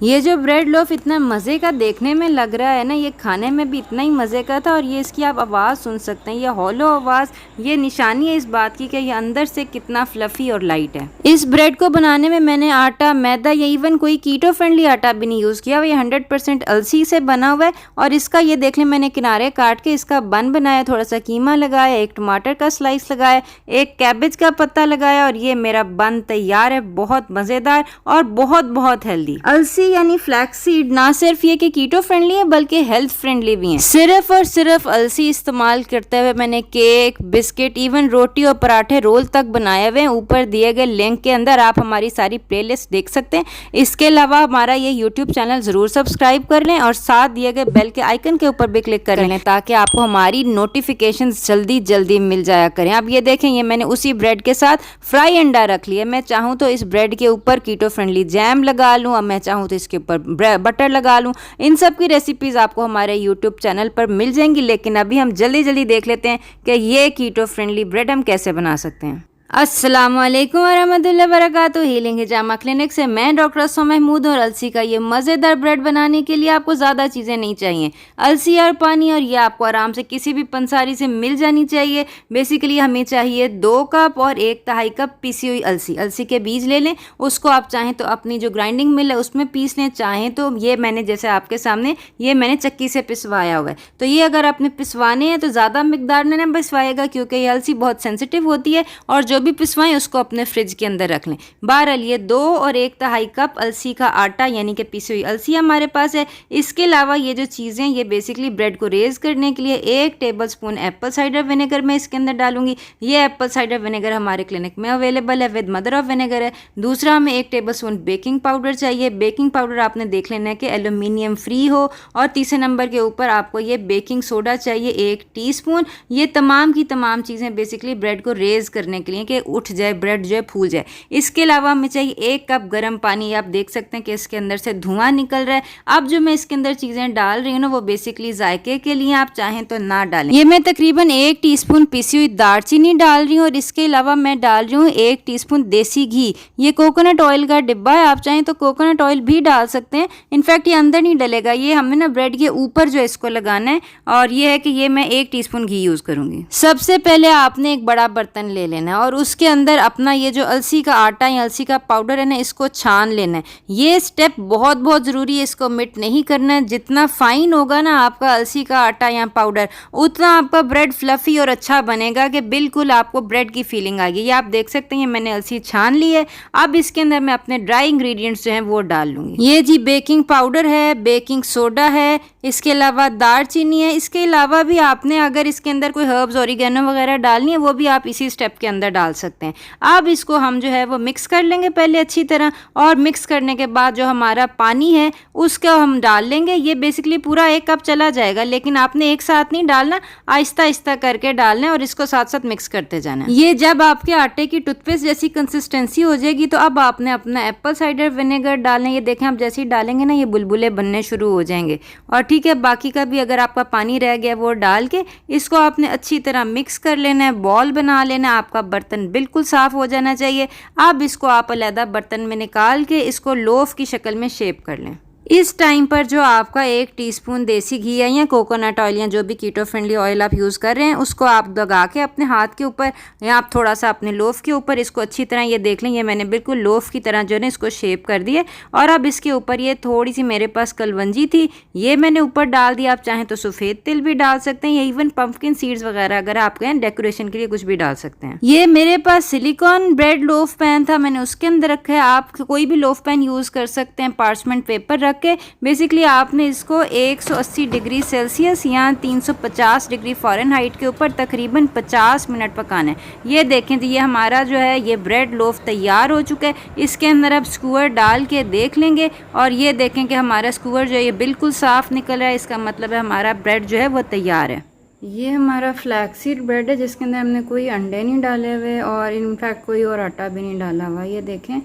ये जो bread loaf इतना मज़े का देखने में लग रहा है ना, ये खाने में भी इतना ही मज़े का था। और ये इसकी आप आवाज़ सुन सकते हैं, ये हॉलो आवाज़, ये निशानी है इस बात की कि ये अंदर से कितना फ्लफ़ी और लाइट है। इस ब्रेड को बनाने में मैंने आटा, मैदा या इवन कोई कीटो फ्रेंडली आटा भी नहीं यूज़ किया। ये 100% अलसी से बना हुआ है। और इसका ये देख लें, मैंने किनारे काट के इसका बन बनाया, थोड़ा सा कीमा लगाया, एक टमाटर का स्लाइस लगाया, एक कैबेज का पत्ता लगाया और ये मेरा बन तैयार है। बहुत मज़ेदार और बहुत बहुत हेल्दी। अलसी यानी फ्लैक्स सीड ना सिर्फ ये कि कीटो फ्रेंडली है बल्कि हेल्थ फ्रेंडली भी है। सिर्फ और सिर्फ अलसी इस्तेमाल करते हुए मैंने केक, बिस्किट, इवन रोटी और पराठे, रोल तक बनाए हुए हैं। ऊपर दिए गए लिंक के अंदर आप हमारी सारी प्लेलिस्ट देख सकते हैं। इसके अलावा हमारा ये यूट्यूब चैनल जरूर सब्सक्राइब कर लें और साथ दिए गए बेल के आइकन के ऊपर भी क्लिक कर लें ताकि आपको हमारी नोटिफिकेशन जल्दी जल्दी मिल जाया करें। अब ये देखें, ये मैंने उसी ब्रेड के साथ फ्राई अंडा रख लिया। मैं चाहूँ तो इस ब्रेड के ऊपर कीटो फ्रेंडली जैम लगा लूँ, और मैं चाहूँ तो इसके ऊपर बटर लगा लूँ। इन सब की रेसिपीज़ आपको हमारे यूट्यूब चैनल पर मिल जाएंगी। लेकिन अभी हम जल्दी जल्दी देख लेते हैं कि ये कीटो फ्रेंडली ब्रेड हम कैसे बना सकते हैं। अस्सलामुअलैकुम वरहमतुल्लाहि वबरकातुहू। हीलिंग हिजामा क्लिनिक से मैं डॉक्टर असमा महमूद। और अलसी का ये मज़ेदार ब्रेड बनाने के लिए आपको ज़्यादा चीज़ें नहीं चाहिए, अलसी और पानी, और ये आपको आराम से किसी भी पंसारी से मिल जानी चाहिए। बेसिकली हमें चाहिए 2 कप और 1/2 कप पिसी हुई अलसी। अलसी के बीज ले लें, उसको आप चाहें तो अपनी जो ग्राइंडिंग मिल है उसमें पीस लें, चाहें तो ये मैंने जैसे आपके सामने ये मैंने चक्की से पिसवाया हुआ है। तो ये अगर आपने पिसवाने हैं तो ज़्यादा मिकदार में ना पिसवाएगा, क्योंकि ये अलसी बहुत सेंसिटिव होती है। और जो भी पिसवाएं उसको अपने फ्रिज के अंदर रख लें। बहरहाल ये 2 और 1/2 कप अलसी का आटा यानी कि पिसी हुई अलसी हमारे पास है। इसके अलावा ये जो चीज़ें, ये बेसिकली ब्रेड को रेज करने के लिए 1 टेबलस्पून एप्पल साइडर विनेगर मैं इसके अंदर डालूंगी। ये एप्पल साइडर विनेगर हमारे क्लिनिक में अवेलेबल है, विद मदर ऑफ विनेगर है। दूसरा, हमें 1 टेबलस्पून बेकिंग पाउडर चाहिए। बेकिंग पाउडर आपने देख लेना है कि एल्यूमिनियम फ्री हो। और तीसरे नंबर के ऊपर आपको ये बेकिंग सोडा चाहिए 1 टीस्पून। ये तमाम की तमाम चीज़ें बेसिकली ब्रेड को रेज करने के लिए कि उठ जाए, ब्रेड जो है फूल जाए। इसके अलावा हमें चाहिए 1 कप गर्म पानी। आप देख सकते हैं कि इसके अंदर से धुआं निकल रहा है। अब जो मैं इसके अंदर चीज़ें डाल रही हूँ ना, वो बेसिकली जायके के लिए, आप चाहें तो ना डालें। ये मैं तकरीबन 1 टीस्पून पिसी हुई दालचीनी डाल रही हूँ। और इसके अलावा मैं डाल रही हूँ 1 टीस्पून देसी घी। ये कोकोनट ऑयल का डिब्बा है, आप चाहें तो कोकोनट ऑयल भी डाल सकते हैं। इनफैक्ट ये अंदर नहीं डलेगा, ये हमें ना ब्रेड के ऊपर जो इसको लगाना है। और ये है कि ये मैं 1 टीस्पून घी यूज़ करूँगी। सबसे पहले आपने एक बड़ा बर्तन ले लेना है और उसके अंदर अपना ये जो अलसी का आटा या अलसी का पाउडर है ना, इसको छान लेना है। ये स्टेप बहुत बहुत ज़रूरी है, इसको मिट नहीं करना है। जितना फाइन होगा ना आपका अलसी का आटा या पाउडर, उतना आपका ब्रेड फ्लफ़ी और अच्छा बनेगा कि बिल्कुल आपको ब्रेड की फीलिंग आएगी। ये आप देख सकते हैं, मैंने अलसी छान ली है। अब इसके अंदर मैं अपने ड्राई इंग्रेडिएंट्स जो हैं वो डाल लूँगी। ये जी बेकिंग पाउडर है, बेकिंग सोडा है, इसके अलावा दालचीनी है। इसके अलावा भी आपने अगर इसके अंदर कोई हर्ब्स, ऑरिगेनो वगैरह डालनी है, वो भी आप इसी स्टेप के अंदर डाल सकते हैं। अब इसको हम जो है वो मिक्स कर लेंगे पहले अच्छी तरह। और मिक्स करने के बाद जो हमारा पानी है उसको हम डाल लेंगे। ये बेसिकली पूरा 1 कप चला जाएगा, लेकिन आपने एक साथ नहीं डालना, आहिस्ता आहिस्ता करके डालना है और इसको साथ साथ मिक्स करते जाना है। ये जब आपके आटे की टूथपेस्ट जैसी कंसिस्टेंसी हो जाएगी तो अब आपने अपना एप्पल साइडर विनेगर डालना है। ये देखें, आप जैसे ही डालेंगे ना, ये बुलबुले बनने शुरू हो जाएंगे। और ठीक है, बाकी का भी अगर आपका पानी रह गया वो डाल के इसको आपने अच्छी तरह मिक्स कर लेना है, बॉल बना लेना है। आपका बर्तन बिल्कुल साफ हो जाना चाहिए। अब इसको आप अलग बर्तन में निकाल के इसको लोफ की शक्ल में शेप कर लें। इस टाइम पर जो आपका 1 टीस्पून देसी घी है या कोकोनट ऑयल या जो भी कीटो फ्रेंडली ऑयल आप यूज़ कर रहे हैं, उसको आप दगा के अपने हाथ के ऊपर या आप थोड़ा सा अपने लोफ के ऊपर इसको अच्छी तरह, ये देख लें, ये मैंने बिल्कुल लोफ की तरह जो है इसको शेप कर दिए। और अब इसके ऊपर ये थोड़ी सी मेरे पास कलवंजी थी, ये मैंने ऊपर डाल दिया। आप चाहें तो सफ़ेद तिल भी डाल सकते हैं या इवन पम्पकिन सीड्स वगैरह अगर आप कहें डेकोरेशन के लिए कुछ भी डाल सकते हैं। ये मेरे पास सिलिकॉन ब्रेड लोफ पैन था, मैंने उसके अंदर रखा है। आप कोई भी लोफ पैन यूज़ कर सकते हैं। पार्चमेंट पेपर रख के बेसिकली आपने इसको 180 डिग्री सेल्सियस या 350 डिग्री फ़ारेनहाइट के ऊपर तकरीबन 50 मिनट पकाना है। ये देखें, तो ये हमारा जो है ये ब्रेड लोफ तैयार हो चुका है। इसके अंदर अब स्क्यूअर डाल के देख लेंगे और ये देखें कि हमारा स्क्यूअर जो है ये बिल्कुल साफ़ निकल रहा है। इसका मतलब है हमारा ब्रेड जो है वो तैयार है। ये हमारा फ्लैक्सीड ब्रेड है जिसके अंदर हमने कोई अंडे नहीं डाले हुए और इनफैक्ट कोई और आटा भी नहीं डाला हुआ। ये देखें,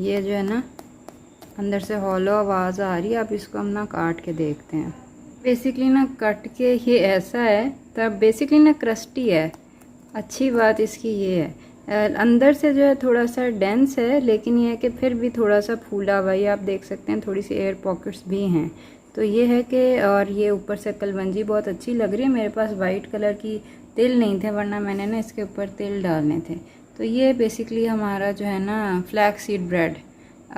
ये जो है ना अंदर से हॉलो आवाज़ आ रही है। अब इसको हम ना काट के देखते हैं। बेसिकली ना कट के ये ऐसा है, तब बेसिकली ना क्रस्टी है। अच्छी बात इसकी ये है, अंदर से जो है थोड़ा सा डेंस है, लेकिन ये है कि फिर भी थोड़ा सा फूला हुआ, ये आप देख सकते हैं, थोड़ी सी एयर पॉकेट्स भी हैं। तो ये है कि, और ये ऊपर से कलवंजी बहुत अच्छी लग रही है। मेरे पास वाइट कलर की तिल नहीं थे, वरना मैंने ना इसके ऊपर तिल डालने थे। तो ये बेसिकली हमारा जो है ना फ्लैक्स सीड ब्रेड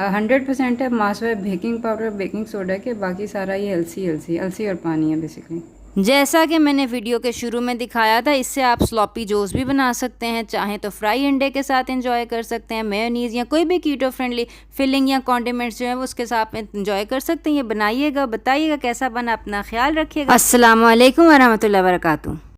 100% है। Maswa baking powder, baking soda के, बाकी सारा ये अलसी और पानी है बेसिकली। जैसा कि मैंने वीडियो के शुरू में दिखाया था, इससे आप स्लॉपी जोस भी बना सकते हैं। चाहें तो फ्राई अंडे के साथ एंजॉय कर सकते हैं, मेयोनीज़ या कोई भी कीटो फ्रेंडली फिलिंग या कॉन्डिमेंट्स जो है वो उसके साथ एंजॉय कर सकते हैं। ये बनाइएगा, बताइएगा कैसा बना, अपना ख्याल रखिएगा। अस्सलाम वालेकुम वरहमतुल्लाहि वबरकातुहू।